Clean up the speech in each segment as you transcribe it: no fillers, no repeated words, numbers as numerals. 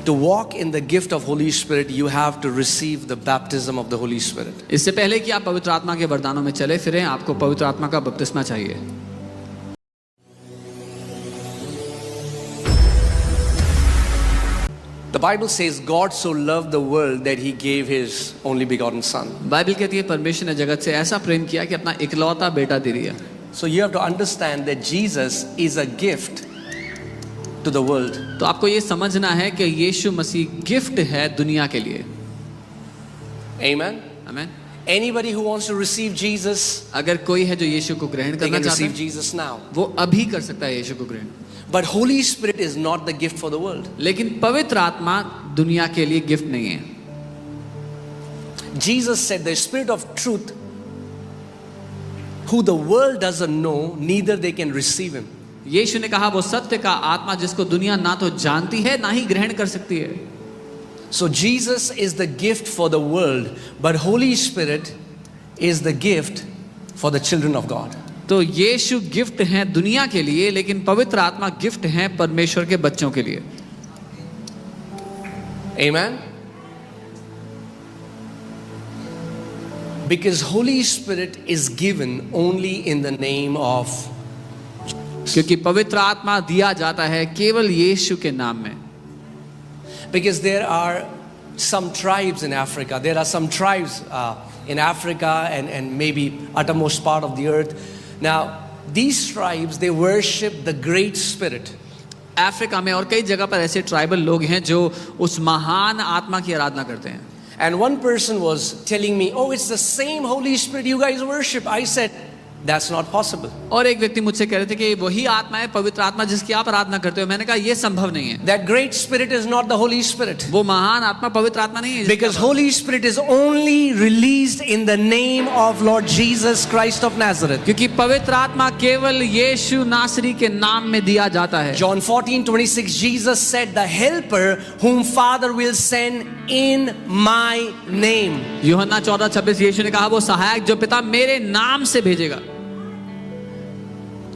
to walk in the gift of Holy Spirit, you have to receive the baptism of the Holy Spirit. इससे पहले कि आप पवित्र आत्मा के वरदानों में चले फिरें, आपको पवित्र आत्मा का बपतिस्मा चाहिए। The Bible says God so loved the world that he gave his only begotten son. Bible कहती है परमेश्वर ने जगत से ऐसा प्रेम किया कि अपना इकलौता बेटा दे दिया। So you have to understand that Jesus is a gift to the world. तो आपको ये समझना है कि यीशु मसीह गिफ्ट है दुनिया के लिए। Amen. आमीन। Anybody who wants to receive Jesus, अगर कोई है जो यीशु को ग्रहण they करना can चाहता receive है, Jesus now. वो अभी कर सकता है यीशु को ग्रहण। But Holy Spirit is not the gift for the world. लेकिन पवित्र आत्मा दुनिया के लिए गिफ्ट नहीं है। Jesus said, the Spirit of truth, who the world doesn't know, neither they can receive him. यीशु ने कहा वो सत्य का आत्मा जिसको दुनिया ना तो जानती है ना ही ग्रहण कर सकती है। So Jesus is the gift for the world, but Holy Spirit is the gift for the children of God. तो यीशु गिफ्ट है दुनिया के लिए, लेकिन पवित्र आत्मा गिफ्ट है परमेश्वर के बच्चों के लिए। Amen. Because Holy Spirit is given only in the name of, क्योंकि पवित्र आत्मा दिया जाता है केवल यीशु के नाम में। because there are some tribes in Africa. There are some tribes in Africa and maybe uttermost part of the earth. Now, these tribes, they worship the Great Spirit. Africa में और कई जगह पर ऐसे ट्राइबल लोग हैं जो उस महान आत्मा की आराधना करते हैं। And one person was telling me, oh, it's the same Holy Spirit you guys worship. I said, that's not possible. और एक व्यक्ति मुझसे कह रहे थे कि वही आत्मा है, पवित्र आत्मा जिसकी आप आराधना करते हो। मैंने कहा ये संभव नहीं है। That Great Spirit is not the Holy Spirit. वो महान आत्मा पवित्र आत्मा नहीं है। Because Holy Spirit is only released in the name of Lord Jesus Christ of Nazareth. क्योंकि पवित्र आत्मा केवल यीशु नासरी के नाम में दिया जाता है। John 14:26, Jesus said, the helper whom Father will send in my name. यूहन्ना 14:26 यीशु ने कहा वो सहायक जो पिता मेरे नाम से भेजेगा।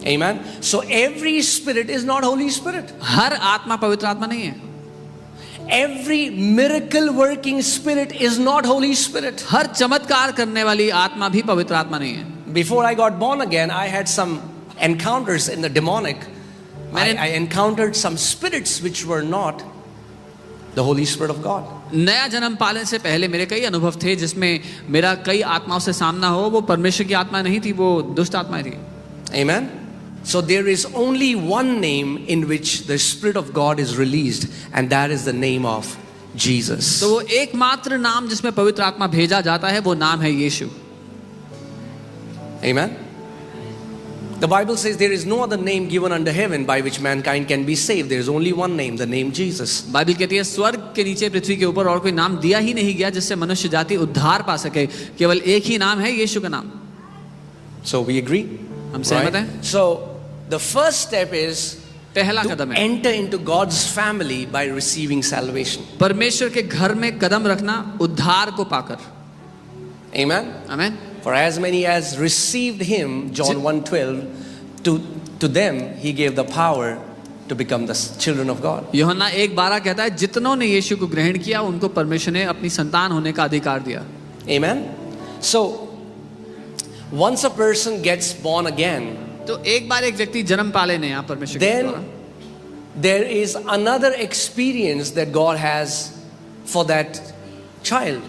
Amen. So every spirit is not Holy Spirit. हर आत्मा पवित्र आत्मा नहीं है। Every miracle working spirit is not Holy Spirit. हर चमत्कार करने वाली आत्मा भी पवित्र आत्मा नहीं है। Before I got born again, I had some encounters in the demonic. I encountered some spirits which were not the Holy Spirit of God. नया जन्म पाने से पहले मेरे कई अनुभव थे जिसमें मेरा कई आत्माओं से सामना हो, वो परमेश्वर की आत्मा नहीं थी, वो दुष्ट आत्माएं थी। Amen. So there is only one name in which the Spirit of God is released, and that is the name of Jesus. तो वो एकमात्र नाम जिसमें पवित्र आत्मा भेजा जाता है वो नाम है यीशु। Amen. The Bible says there is no other name given under heaven by which mankind can be saved. There is only one name, the name Jesus. Bible कहती है स्वर्ग के नीचे पृथ्वी के ऊपर और कोई नाम दिया ही नहीं गया जिससे मनुष्य जाति उद्धार पा सके, केवल एक ही नाम है यीशु का नाम। So we agree? हम सहमत हैं? So the first step is पहला to कदम है enter into God's family by receiving salvation. परमेश्वर के घर में कदम रखना उद्धार को पाकर। Amen. आमीन। For as many as received him, John 1:12, to them he gave the power to become the children of God. यूहन्ना 1:12 कहता है जितनों ने यीशु को ग्रहण किया उनको परमेश्वर ने अपनी संतान होने का अधिकार दिया। Amen. So once a person gets born again, तो एक बार एक व्यक्ति जन्म पा लेने यहाँ परमेश्वर के then द्वारा, there is another experience that God has for that child.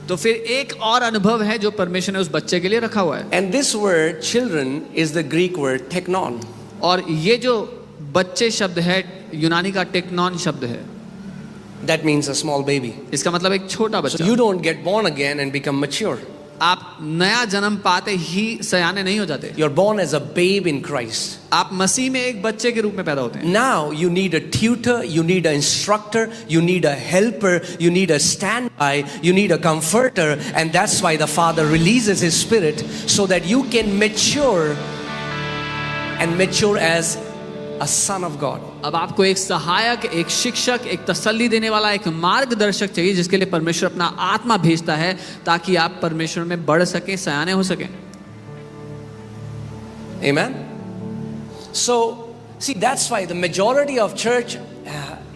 तो फिर एक और अनुभव है जो परमेश्वर ने उस बच्चे के लिए रखा हुआ है। And this word children is the Greek word teknon. और ये जो बच्चे शब्द है यूनानी का टेक्नॉन शब्द है। That means a small baby. इसका मतलब एक छोटा So बच्चा। you don't get born again and become mature. आप नया जन्म पाते ही सयाने नहीं हो जाते। You're born as a babe in Christ. आप मसीह में एक बच्चे के रूप में पैदा होते हैं। Now you need a tutor, you need an instructor, you need a helper, you need a standby, you need a comforter, and that's why the Father releases His Spirit so that you can mature and mature as a son of God. अब आपको एक सहायक, एक शिक्षक, एक तसल्ली देने वाला, एक मार्गदर्शक चाहिए जिसके लिए परमेश्वर अपना आत्मा भेजता है ताकि आप परमेश्वर में बढ़ सकें, सयाने हो सकें। Amen. So, see, that's why the majority of church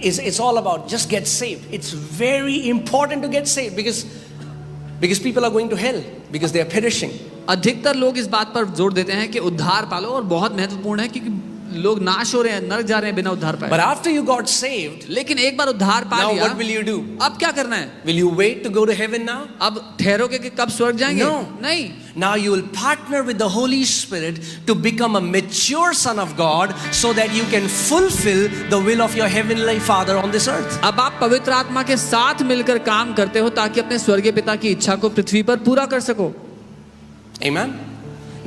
it's all about just get saved. It's very important to get saved because people are going to hell because they are perishing. अधिकतर लोग इस बात पर जोर देते हैं कि उद्धार पालो, और बहुत महत्वपूर्ण है क्योंकि लोग नाश हो रहे हैं, नरक जा रहे हैं बिना उद्धार पाए। But after you got saved, लेकिन एक बार उद्धार पा now लिया, what will you do? अब क्या करना है? Will you wait to go to heaven now? अब ठहरोगे कि कब स्वर्ग जाएंगे? No. नहीं। Now you will partner with the Holy Spirit to become a mature son of God so that you can fulfill the will of your heavenly Father on this earth. अब आप पवित्र आत्मा के साथ मिलकर काम करते हो ताकि अपने स्वर्गीय पिता की इच्छा को पृथ्वी पर पूरा कर सको। Amen.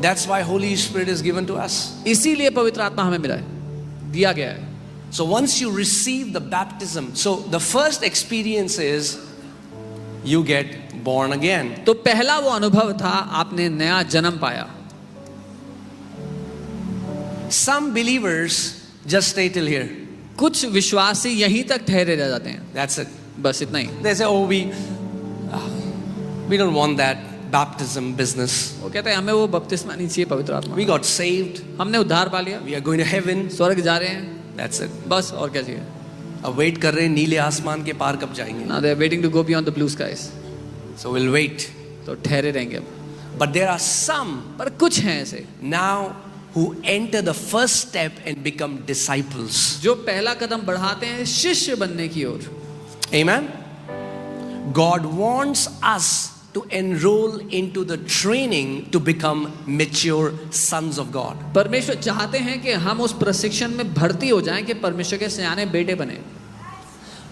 That's why Holy Spirit is given to us. इसीलिए पवित्र आत्मा हमें मिला है, दिया गया है। So once you receive the baptism, so the first experience is you get born again. तो पहला वो अनुभव था, आपने नया जन्म पाया। Some believers just stay till here. कुछ विश्वासी यहीं तक ठहरे रह जाते हैं, That's it. बस इतना ही। They say, oh, we don't want that baptism business. वो कहते हैं हमें वो बपतिस्मा नहीं चाहिए पवित्र आत्मा, We got saved. हमने उद्धार पा लिया, We are going to heaven. स्वर्ग जा रहे हैं, That's it. बस और क्या चाहिए? अब वेट कर रहे हैं नीले आसमान के पार कब जाएंगे. Now they are waiting to go beyond the blue skies. So we'll wait. तो ठहरे रहेंगे अब। But there are some पर कुछ हैं ऐसे now who enter the first step and become disciples. जो पहला कदम बढ़ाते हैं शिष्य बनने की ओर। Amen. God wants us to enroll into the training to become mature sons of God. परमेश्वर चाहते हैं कि हम उस प्रशिक्षण में भर्ती हो जाएं कि परमेश्वर के सयाने बेटे बने।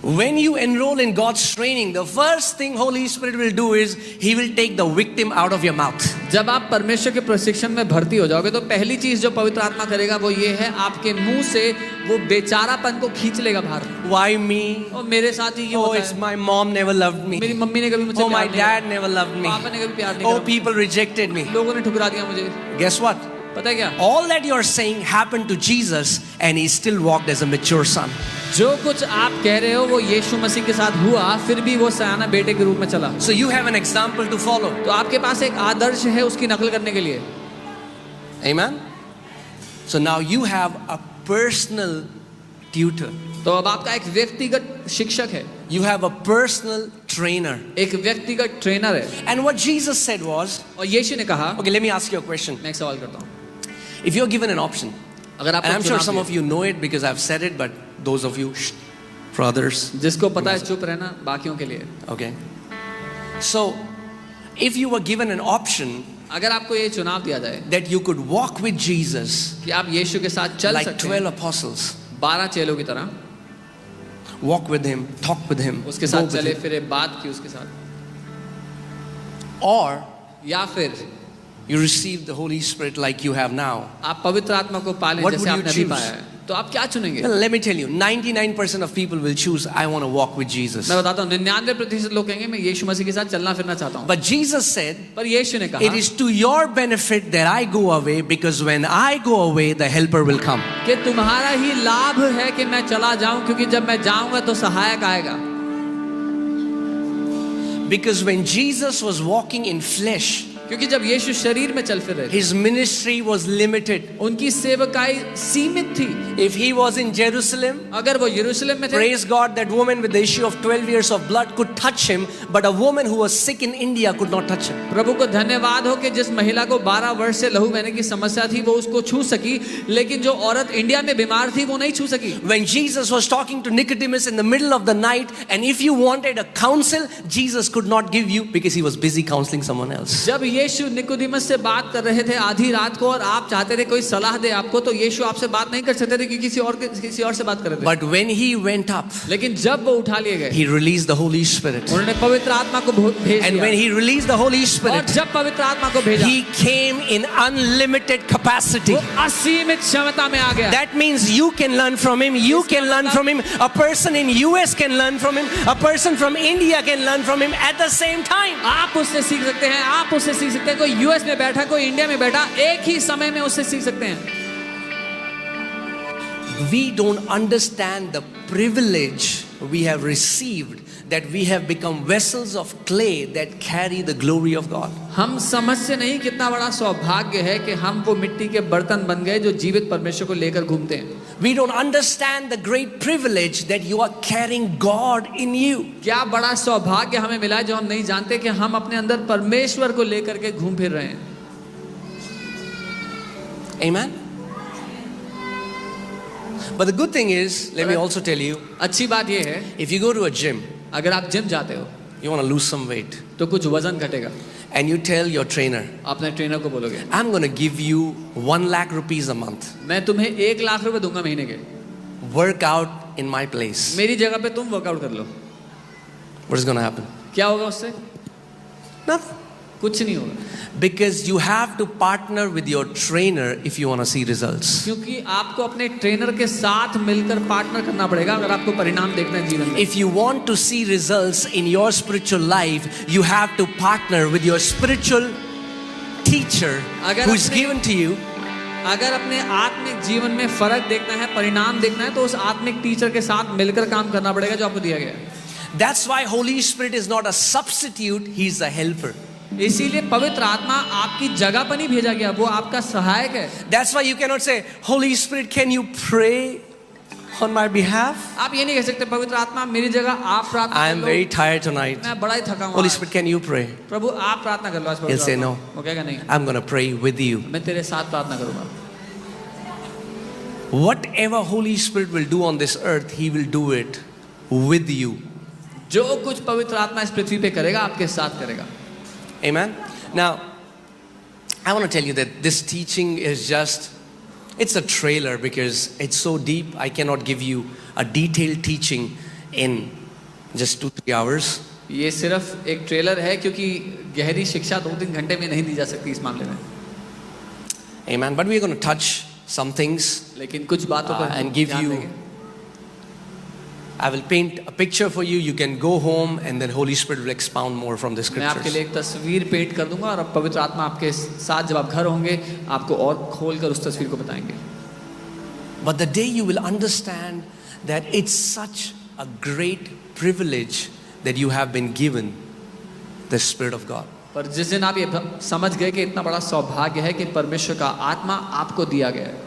When you enroll in God's training, the first thing Holy Spirit will do is He will take the victim out of your mouth. जब आप परमेश्वर के प्रशिक्षण में भर्ती हो जाओगे तो पहली चीज जो पवित्र आत्मा करेगा वो ये है, आपके मुंह से वो बेचारापन को खींच लेगा बाहर। Why me? और मेरे साथ ही ये Oh, होता it's है। my mom never loved me. मेरी मम्मी ने कभी मुझे Oh, my प्यार नहीं dad never loved किया, me. पापा ने कभी प्यार नहीं Oh, किया, people rejected me. लोगों ने ठुकरा दिया मुझे। Guess what? पता है क्या? All that you're saying happened to Jesus and He still walked as a mature son. जो कुछ आप कह रहे हो वो यीशु मसीह के साथ हुआ, फिर भी वो सयाना बेटे के रूप में चला। So you have an example to follow. तो आपके पास एक आदर्श है उसकी नकल करने के लिए। Amen. So now you have a personal tutor. तो अब आपका एक व्यक्तिगत शिक्षक है, You have a personal trainer. एक व्यक्तिगत ट्रेनर है। And what Jesus said was, और यीशु ने कहा, okay, let me ask you a question. मैं एक सवाल करता हूँ, If you're given an option, अगर and I'm आपको sure चुनाव some दिया, of you know it because I've said it, but those of you, shh, brothers, जिसको पता है चुप रहना, बाकियों के लिए। okay. So, if you were given an option अगर आपको ये चुनाव दिया जाए that you could walk with Jesus कि आप यीशु के साथ चल like सकते 12 हैं, apostles, 12 चेलों की तरह, walk with Him, talk with Him, उसके go साथ with चले him. फिरे, बात की उसके साथ, Or या फिर you receive the Holy Spirit like you have now. आप पवित्र आत्मा को पालें What जैसे would you आपने अभी choose? पाया है, तो आप क्या चुनेंगे? Well, let me tell you, 99% of people will choose, I want to walk with Jesus. मैं बताता हूँ, 99% लोग कहेंगे मैं यीशु मसीह के साथ चलना फिरना चाहता हूँ। But Jesus said, पर यीशु ने it कहा is to your benefit that I go away, because when I go away, the helper will come. कि तुम्हारा ही लाभ है कि मैं चला जाऊं, क्योंकि जब मैं जाऊंगा तो सहायक आएगा। Because when Jesus was walking in flesh, क्योंकि जब यीशु शरीर में चल फिर रहे थे, His ministry was limited. उनकी सेवकाई सीमित थी। If He was in Jerusalem, अगर वो यरूशलेम में थे, praise God, that woman with the issue of 12 years of blood could touch Him, but a woman who was sick in India could not touch Him. प्रभु को धन्यवाद हो कि जिस महिला को 12 वर्ष से लहू बहने की समस्या थी वो उसको छू सकी, लेकिन जो औरत इंडिया में बीमार थी वो नहीं छू सकी। When Jesus was talking to Nicodemus in the middle of the night, and if you wanted a counsel, Jesus could not give you because He was busy counseling someone else. जब यीशु Nicodemus से बात कर रहे थे आधी रात को और आप चाहते थे कोई सलाह दे आपको, तो यीशु आपसे बात नहीं कर सकते थे कि किसी और से बात कर रहे थे। But when He went up, लेकिन जब वो उठा लिए गए, He released the Holy Spirit. उन्होंने पवित्र आत्मा को भेज And दिया। when He released the Holy और Spirit, जब पवित्र आत्मा को भेजा, He came in unlimited capacity. वो असीमित क्षमता में आ गया। That means you can learn from Him, you can learn from Him, a person in US can learn from Him, a person from India can learn from Him at the same time. आप उससे सीख सकते हैं, आप उससे सीख सकते हैं, कोई यूएस में बैठा कोई इंडिया में बैठा, एक ही समय में उससे सीख सकते हैं। We don't understand the privilege we have received, that we have become vessels of clay that carry the glory of God. हम समझते नहीं कितना बड़ा सौभाग्य है कि हम वो मिट्टी के बर्तन बन गए जो जीवित परमेश्वर को लेकर घूमते हैं। We don't understand the great privilege that you are carrying God in you. क्या बड़ा सौभाग्य हमें मिला है जो हम नहीं जानते कि हम अपने अंदर परमेश्वर को लेकर के घूम फिर रहे हैं. Amen. But the good thing is, let me also tell you, अच्छी बात ये है, if you go to a gym, अगर आप जिम जाते हो you want to lose some weight, तो कुछ वजन घटेगा. and you tell your trainer, अपने ट्रेनर को बोलोगे I'm going to give you 1 lakh rupees a month. मैं तुम्हें 1 लाख रुपए दूंगा महीने के, Work out in my place. मेरी जगह पे तुम वर्कआउट कर लो. What is going to happen? क्या होगा उससे? Nothing. कुछ नहीं होगा. Because you have to partner with your trainer if you want to see results. क्योंकि आपको अपने ट्रेनर के साथ मिलकर पार्टनर करना पड़ेगा अगर आपको परिणाम देखना है जीवन में. If you want to see results in your spiritual life, you have to partner with your spiritual teacher who is given to you. अगर अपने आत्मिक जीवन में फर्क देखना है, परिणाम देखना है, तो उस आत्मिक टीचर के साथ मिलकर काम करना पड़ेगा जो आपको दिया गया है. That's why Holy Spirit is not a substitute, He's a helper. इसीलिए पवित्र आत्मा आपकी जगह पर नहीं भेजा गया, वो आपका सहायक है. That's why you cannot say, Holy Spirit, can you pray on my behalf? आप ये नहीं कह सकते पवित्र आत्मा मेरी जगह आप प्रार्थना I कर am low. very tired tonight. मैं बड़ा ही थका हूँ Holy आज. Spirit, can you pray? प्रभु आप प्रार्थना कर लो आज. He'll say no. वो कहेगा नहीं, I'm going to pray with you. मैं तेरे साथ प्रार्थना करूंगा. Whatever Holy Spirit will do on this earth, He will do it with you. जो कुछ पवित्र आत्मा इस पृथ्वी पे करेगा आपके साथ करेगा. Amen. Now, I want to tell you that this teaching is just, it's a trailer because it's so deep. I cannot give you a detailed teaching in just 2-3 hours. ये सिर्फ एक ट्रेलर है क्योंकि गहरी शिक्षा 2-3 घंटे में नहीं दी जा सकती इस मामले में. Amen. But we're going to touch some things लेकिन कुछ बातों पर and give ध्यान you, देंगे. I will paint a picture for you. You can go home and then Holy Spirit will expound more from the मैं आपके scriptures. लिए एक तस्वीर पेंट कर दूंगा और अब पवित्र आत्मा आपके साथ जब आप घर होंगे आपको और खोल कर उस तस्वीर को बताएंगे. But the day you will understand that it's such a great privilege that you have been given the Spirit of God. पर जिस दिन आप ये समझ गए कि इतना बड़ा सौभाग्य है कि परमेश्वर का आत्मा आपको दिया गया है.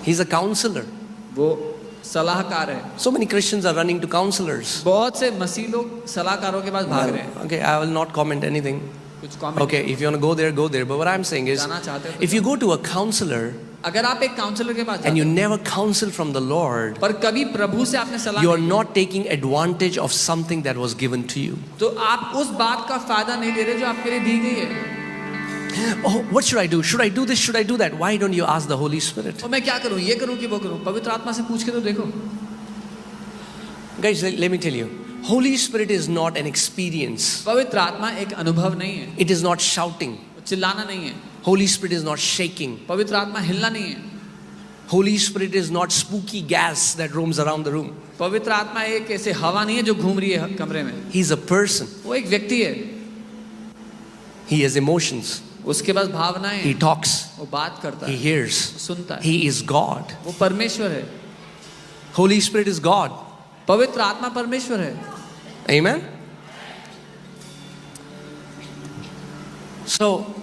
He's a counselor. वो सलाहकार है. So many Christians are running to counselors. बहुत से मसीह लोग सलाहकारों के पास भाग रहे हैं. Okay, I will not comment anything. कुछ comment. Okay, if you want to go there, go there. But what I'm saying is, जाना चाहते हो तो if you go to a counselor अगर आप एक काउंसलर के पास and जाते you हैं never counsel from the Lord, पर कभी प्रभु से आपने सलाह you are नहीं not taking advantage of something that was given to you. ली, तो आप उस बात का फायदा नहीं ले रहे जो आपके लिए दी गई है. Oh, what should I do? Should I do this? Should I do that? Why don't you ask the Holy Spirit? और मैं क्या करूं, ये करूं कि वो करूं? पवित्र आत्मा से पूछ के तो देखो. Guys, let me tell you, Holy Spirit is not an experience. पवित्र आत्मा एक अनुभव नहीं है, It is not shouting. चिल्लाना नहीं है. Holy Spirit is not shaking. पवित्र आत्मा हिलना नहीं है. Holy Spirit is not spooky gas that roams around the room. पवित्र आत्मा एक ऐसे हवा नहीं है जो घूम रही है कमरे में. He's a person. वो एक व्यक्ति है. He has emotions. उसके पास भावनाएं He हैं. talks. वो बात करता He है, hears. सुनता है. He is God. वो परमेश्वर है. Holy Spirit is God. पवित्र आत्मा परमेश्वर है. Amen? So,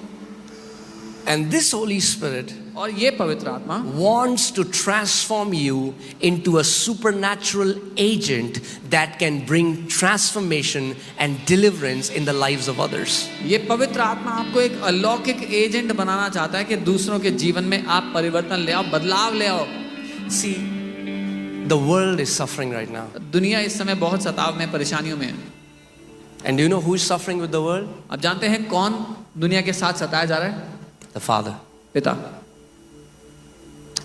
and this Holy Spirit और ये पवित्र आत्मा wants to transform you into a supernatural agent that can bring transformation and deliverance in the lives of others. ये पवित्र आत्मा आपको एक अलौकिक एजेंट बनाना चाहता है कि दूसरों के जीवन में आप परिवर्तन ले आओ, बदलाव ले आओ. See, the world is suffering right now. दुनिया इस समय बहुत सताव में, परेशानियों में है. And do you know who is suffering with the world? आप जानते हैं कौन दुनिया के साथ सताया जा रहा है? The Father. पिता.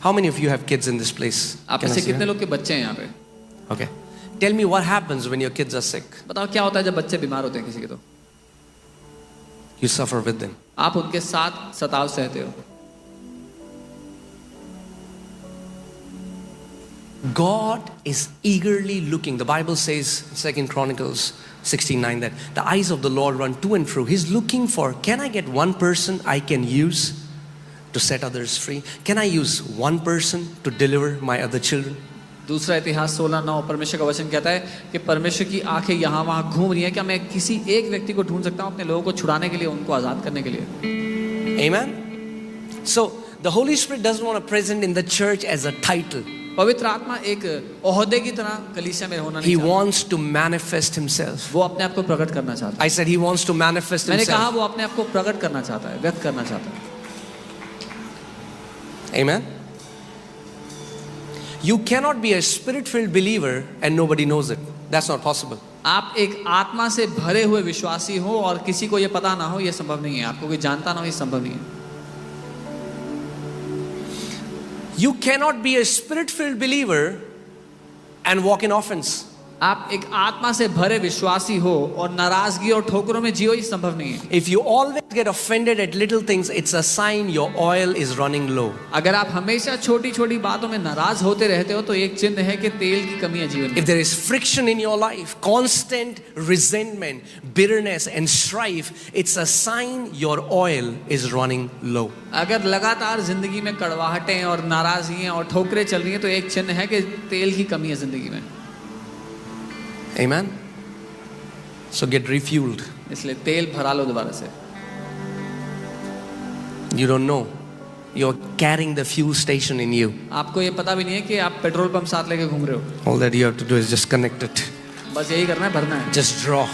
How many of you have kids in this place? आप Can में I से see कितने that? लोग के बच्चे हैं यहाँ पे? Okay. Tell me what happens when your kids are sick. बताओ क्या होता है जब बच्चे बीमार होते हैं किसी के? तो You suffer with them. आप उनके साथ सताव सहते हो. God is eagerly looking. The Bible says, 2 Chronicles 16:9, that the eyes of the Lord run to and fro. He's looking for, can I get one person I can use to set others free? Can I use one person to deliver my other children? दूसरा इतिहास 16:9 परमेश्वर का वचन कहता है कि परमेश्वर की आंखें यहाँ वहाँ घूम रही हैं. क्या मैं किसी एक व्यक्ति को ढूंढ सकता हूँ अपने लोगों को छुड़ाने के लिए, उनको आजाद करने के लिए? Amen? So, the Holy Spirit doesn't want to present in the church as a title. पवित्र आत्मा एक ओहदे की तरह कलीसिया में होना He नहीं चाहता। wants to manifest himself. वो अपने आप को प्रकट करना चाहता I said he wants to manifest है। मैंने कहा himself. वो अपने आप को प्रकट करना चाहता है, व्यक्त करना चाहता है। Amen. You cannot be a spirit-filled believer and nobody knows it. That's not possible. आप एक आत्मा से भरे हुए विश्वासी हो और किसी को ये पता ना हो, ये संभव नहीं है। आपको कोई जानता ना हो, ये संभव नहीं है। You cannot be a spirit-filled believer and walk in offense. आप एक आत्मा से भरे विश्वासी हो और नाराजगी और ठोकरों में जियो, ये संभव नहीं है। If you always get offended at little things, it's a sign your oil is running low. अगर आप हमेशा छोटी छोटी बातों में नाराज होते रहते हो तो एक चिन्ह है कि तेल की कमी है जीवन में। If there is friction in your life, constant resentment, bitterness and strife, it's a sign your oil is running low. अगर लगातार जिंदगी में कड़वाहटें और नाराजगियां और ठोकरें चल रही हैं तो एक चिन्ह है कि तेल की कमी है जिंदगी में। Amen. So get refueled. इसलिए तेल भरा लो दोबारा से। You don't know. You're carrying the fuel station in you. आपको ये पता भी नहीं है कि आप पेट्रोल पंप साथ लेके घूम रहे हो। All that you have to do is just connect it. बस यही करना है, भरना है। Just draw.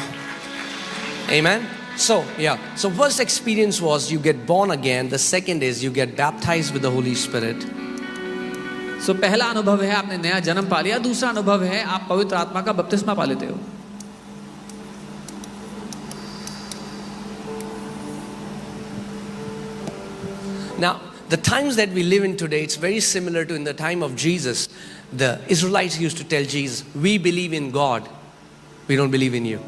Amen. So, yeah. So first experience was you get born again. The second is you get baptized with the Holy Spirit. सो पहला अनुभव है आपने नया जन्म पा लिया। दूसरा अनुभव है आप पवित्र आत्मा का बपतिस्मा पा लेते हो। Now, the times that we live in today, it's very similar to in the time of Jesus. The Israelites used to tell Jesus, we believe in God, we don't believe in you.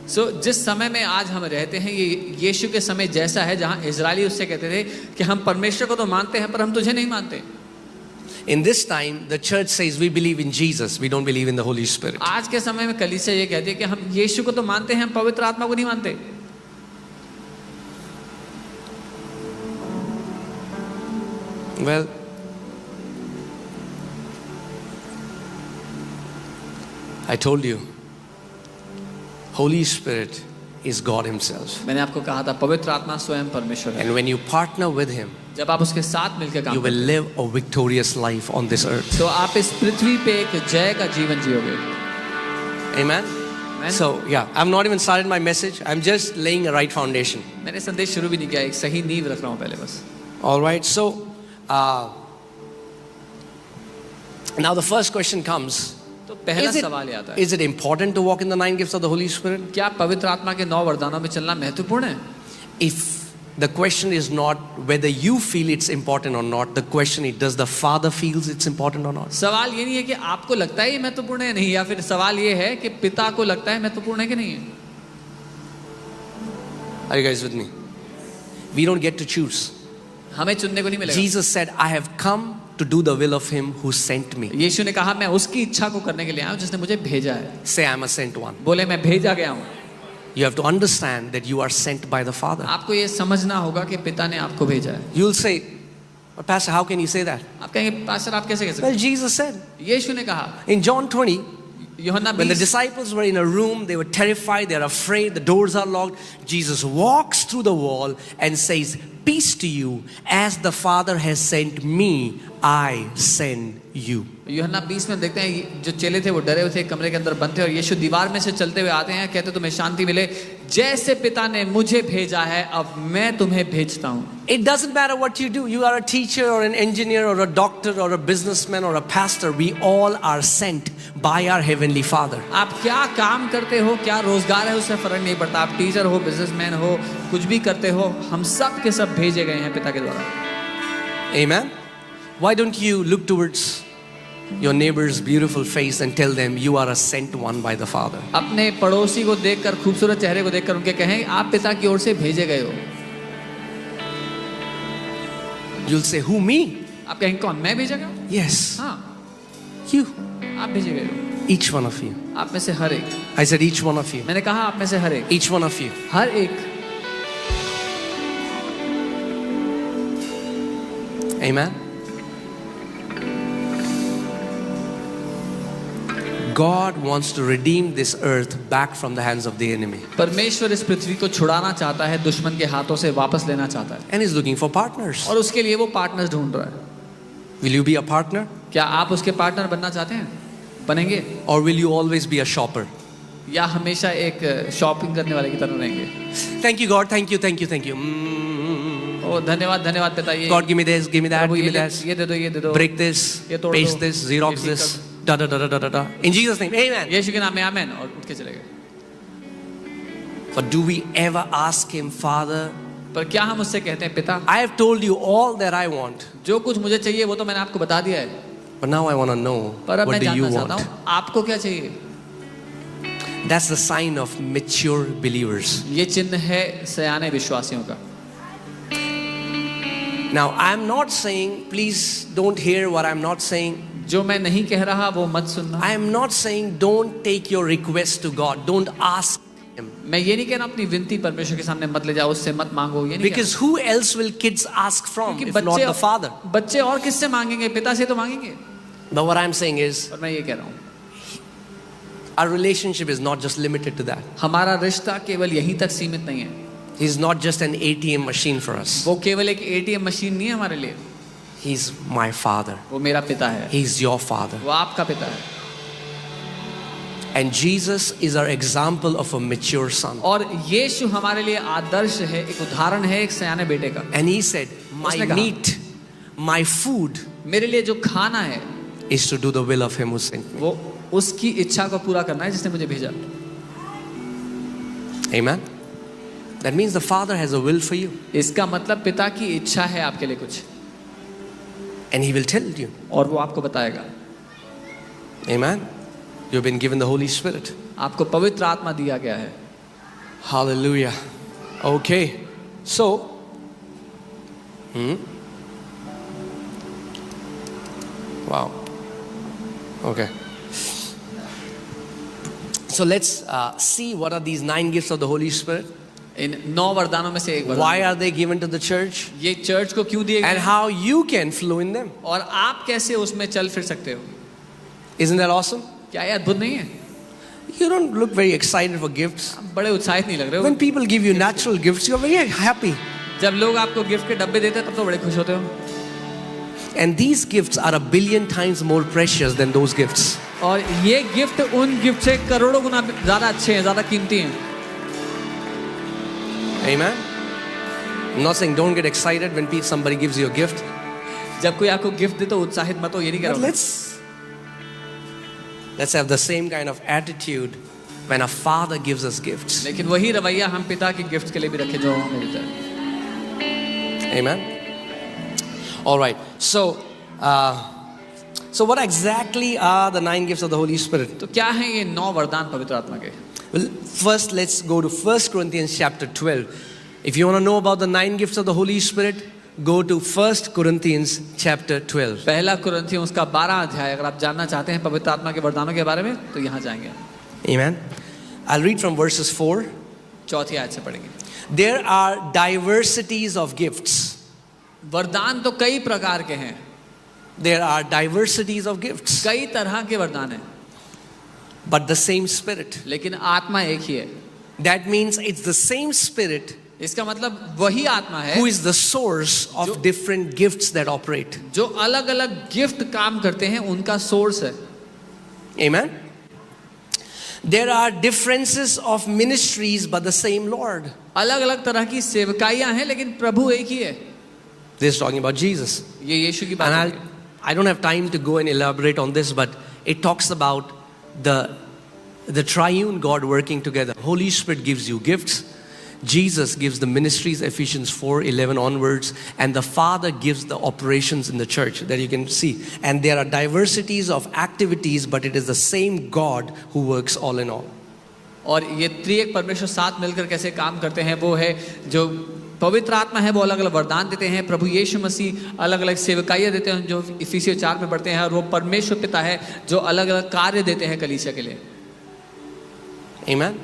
सो जिस समय में आज हम रहते हैं ये यीशु के समय जैसा है जहां इजरायली उससे कहते थे कि हम परमेश्वर को तो मानते हैं पर हम तुझे नहीं मानते। In this time, the church says we believe in Jesus, we don't believe in the Holy Spirit. आज के समय में कलीसिया ये कहती है कि हम यीशु को तो मानते हैं, हम पवित्र आत्मा को नहीं मानते। Well, I told you, Holy Spirit is God Himself. मैंने आपको कहा था पवित्र आत्मा स्वयं परमेश्वर है। And when you partner with Him, जब आप उसके साथ मिलकर काम you will live a victorious life on this earth. तो आप इस पृथ्वी पे एक जय का जीवन जियोगे। Amen? Amen. So, yeah, I'm not even started my message. I'm just laying a right foundation. मैंने संदेश शुरू भी नहीं किया, एक सही नींव रख रहा हूँ पहले बस। All right, so now the first question comes. तो पहला सवाल ये आता है, Is it important to walk in the 9 gifts of the Holy Spirit? क्या पवित्र आत्मा के 9 वरदानों में चलना महत्वपूर्ण है? If the question is not whether you feel it's important or not, the question is does the Father feels it's important or not? सवाल ये नहीं है कि आपको लगता है ये महत्वपूर्ण है नहीं, या फिर सवाल ये है कि पिता को लगता है महत्वपूर्ण है कि नहीं है। Are you guys with me? We don't get to choose. हमें चुनने को नहीं मिलेगा। Jesus said, I have come to do the will of Him who sent me. यीशु ने कहा मैं उसकी इच्छा को करने के लिए आया हूँ जिसने मुझे भेजा है। Say, I'm a sent one. बोले मैं भेजा गया हूँ। You have to understand that you are sent by the Father. आपको ये समझना होगा कि पिता ने आपको भेजा है। You'll say, but Pastor, how can you say that? आप कहेंगे पास्टर आप कैसे कह सकते Well, Jesus said हैं? यीशु ने कहा in John 20, यूहन्ना when the 20 disciples were in a room, they were terrified, they're afraid, the doors are locked. Jesus walks through the wall and says, peace to you, as the Father has sent me, I send you. यूहन्ना 20 में देखते हैं जो चेले थे वो डरे हुए थे, कमरे के अंदर बंद थे और यीशु दीवार में से चलते हुए आते हैं, कहते तुम्हें शांति मिले, जैसे पिता ने मुझे भेजा है अब मैं तुम्हें भेजता हूँ। It doesn't matter what you do. You are a teacher or an engineer or a doctor or a businessman or a pastor. We all are sent by our Heavenly Father. आप क्या काम करते हो, क्या रोजगार है, उससे फर्क नहीं पड़ता। आप टीचर हो, बिजनेसमैन हो, कुछ भी करते हो, हम सब के सब भेजे गए हैं पिता के द्वारा। Amen. Why don't you look towards your neighbor's beautiful face and tell them you are a sent one by the Father? अपने पड़ोसी को देखकर, खूबसूरत चेहरे को देखकर उनके कहें आप पिता की ओर से भेजे गए हो। You'll say, who, me? आप कहेंगे कौन, मैं भेजा गया हूँ? Yes, हाँ, you. आप भेजे गए हो। Each one of you. आप में से हर एक। I said each one of you. मैंने कहा आप में से हर एक। Each one of you. हर एक। Amen. God wants to redeem this earth back from the hands of the enemy. परमेश्वर इस पृथ्वी को छुड़ाना चाहता है, दुश्मन के हाथों से वापस लेना चाहता है, And He's looking for partners. और उसके लिए वो पार्टनर्स ढूंढ रहा है. Will you be a partner? क्या आप उसके पार्टनर बनना चाहते हैं? बनेंगे? Or will you always be a shopper? या हमेशा एक शॉपिंग करने वाले की तरह रहेंगे? Thank you, God. Thank you, thank you, thank you. ओ धन्यवाद धन्यवाद पिता, ये God, give me this, give me that, Prabhu give me ये that. ये दे दो, ये दे दो, Break this, ये तोड़ paste दो, this, Xerox ये this, ठीक da da da da da da da. In Jesus' name, amen. यीशु के नाम में आमेन, और उठ के चले गए. But do we ever ask Him, Father, पर क्या हम उससे कहते हैं, पिता I have told you all that I want, जो कुछ मुझे चाहिए वो तो मैंने आपको बता दिया है, but now I want to know, पर अब what मैं do you जानना चाहता want? हूँ आपको क्या चाहिए. That's the sign of mature believers. ये चिन्ह है सयाने विश्वासियों का. Now, I'm not saying, please don't hear what I'm not saying. जो मैं नहीं कह रहा वो मत सुनना. I am not saying don't take your request to God, don't ask Him. मैं ये नहीं कह रहा अपनी विनती परमेश्वर के सामने मत ले जाओ, उससे मत मांगो, ये नहीं Because who else will kids ask from क्योंकि if not the father? बच्चे और किससे मांगेंगे, पिता से तो मांगेंगे. But what I'm saying is, और मैं ये कह रहा हूँ, our relationship is not just limited to that. हमारा रिश्ता केवल यहीं तक सीमित नहीं है. He's not just an ATM machine for us. वो केवल एक ATM मशीन नहीं है हमारे लिए. He's my father. वो मेरा पिता है. He's your father. वो आपका पिता है. And Jesus is our example of a mature son. और यीशु हमारे लिए आदर्श है, एक उदाहरण है एक सयाने बेटे का. And He said, my उसने कहा, meat, my food मेरे लिए जो खाना है is to do the will of Him who sent me. वो उसकी इच्छा को पूरा करना है जिसने मुझे भेजा. Amen. That means the Father has a will for you. इसका मतलब पिता की इच्छा है आपके लिए कुछ, And He will tell you. और वो आपको बताएगा. Amen. You've been given the Holy Spirit. आपको पवित्र आत्मा दिया गया है. Hallelujah. Okay. So, wow. Okay. So let's see what are these 9 gifts of the Holy Spirit. इन 9 वरदानों में से एक वरदान. Why are they given to the church? ये चर्च को क्यों दिए And गए how you can flow in them. और आप कैसे उसमें चल फिर सकते हो. Isn't that awesome? क्या ये अद्भुत नहीं है? You don't look very excited for gifts. आप बड़े उत्साहित नहीं लग रहे हो. When people give you natural gifts, you're very happy. जब लोग आपको गिफ्ट के डब्बे देते हैं तब तो बड़े खुश होते हो. And these gifts are a billion times more precious than those gifts. और ये गिफ्ट उन गिफ्ट से करोड़ों गुना ज्यादा अच्छे हैं, ज्यादा कीमती हैं. Amen. I'm not saying don't get excited when somebody gives you a gift. जब कोई आपको गिफ्ट दे तो उत्साहित मत हो, ये नहीं कह But रहा हूं. let's have the same kind of attitude when a father gives us gifts. लेकिन वही रवैया हम पिता के गिफ्ट के लिए भी रखें जो हमें देता है. Amen. All right. So what exactly are the 9 gifts of the Holy Spirit? तो क्या है ये 9 वरदान पवित्र आत्मा के? Well, first let's go to 1 Corinthians chapter 12. If you want to know about the 9 gifts of the Holy Spirit, go to 1 Corinthians chapter 12. पहला कुरिन्थियों उसका 12 अध्याय, अगर आप जानना चाहते हैं पवित्र आत्मा के वरदानों के बारे में तो यहाँ जाएंगे. Amen. I'll read from verses 4. चौथी आयत से पढ़ेंगे. There are diversities of gifts. वरदान तो कई प्रकार के हैं. There are diversities of gifts. कई तरह के वरदान हैं. But the same Spirit. लेकिन आत्मा एक ही है. That means it's the same Spirit इसका मतलब वही आत्मा है who is the source of different gifts that operate. जो अलग अलग गिफ्ट काम करते हैं उनका सोर्स है. Amen. There are differences of ministries but the same Lord. अलग अलग तरह की सेवकाइयां हैं लेकिन प्रभु एक ही है. This is talking about Jesus. ये यीशु की बात And है. I don't have time to go and elaborate on this, but it talks about the triune God working together. Holy Spirit gives you gifts. Jesus gives the ministries, Ephesians 4:11 onwards, and the Father gives the operations in the church that you can see. And there are diversities of activities, but it is the same God who works all in all. और ये त्रिएक परमेश्वर साथ मिलकर कैसे काम करते हैं वो है जो पवित्र आत्मा है, वो अलग अलग वरदान देते हैं. प्रभु यीशु मसीह अलग अलग सेवकाइयां देते हैं जो इफिसियों 4 में पढ़ते हैं. और वो परमेश्वर पिता है जो अलग अलग कार्य देते हैं कलीसिया के लिए. Amen.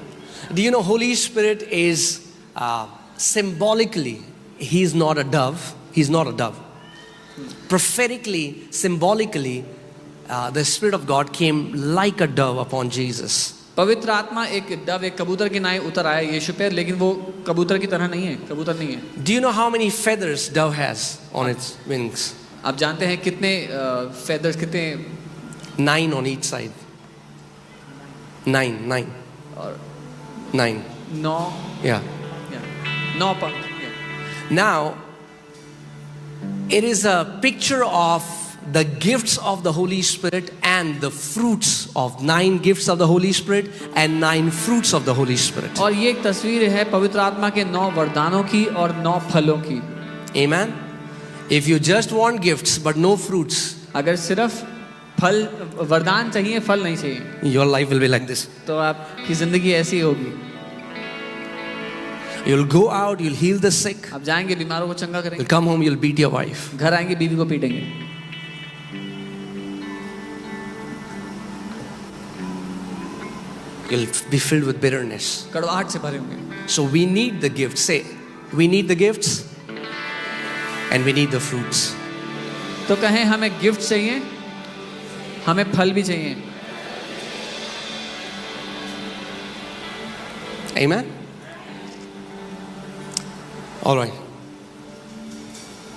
Do you know Holy Spirit is symbolically, He's not a dove. He's not a dove. Prophetically, symbolically, the Spirit of God came like a dove upon Jesus. पवित्र आत्मा एक डव एक कबूतर की नाई उतर आया यीशु पे, लेकिन वो कबूतर की तरह नहीं है, कबूतर नहीं है। Do you know how many feathers dove has on its wings? आप जानते हैं कितने फेदर्स, कितने 9 on each side. 9. और 9. 9 Yeah. 9 पर। Now, it is a picture of the gifts of the Holy Spirit and the fruits of 9 gifts of the Holy Spirit and 9 fruits of the Holy Spirit. और ये एक तस्वीर है पवित्र आत्मा के 9 वरदानों की और 9 फलों की। Amen. If you just want gifts but no fruits, अगर सिर्फ फल वरदान चाहिए, फल नहीं चाहिए, your life will be like this. तो आपकी जिंदगी ऐसी होगी। You'll go out, you'll heal the sick. आप जाएंगे, बीमारों को चंगा You'll करेंगे, come home, you'll beat your wife. घर आएंगे, बीवी को पीटेंगे। You'll be filled with bitterness. कड़वाहट से भरे होंगे। So we need the gifts. Say, we need the gifts and we need the fruits. तो कहें हमें गिफ्ट चाहिए, हमें फल भी चाहिए। Amen. All right.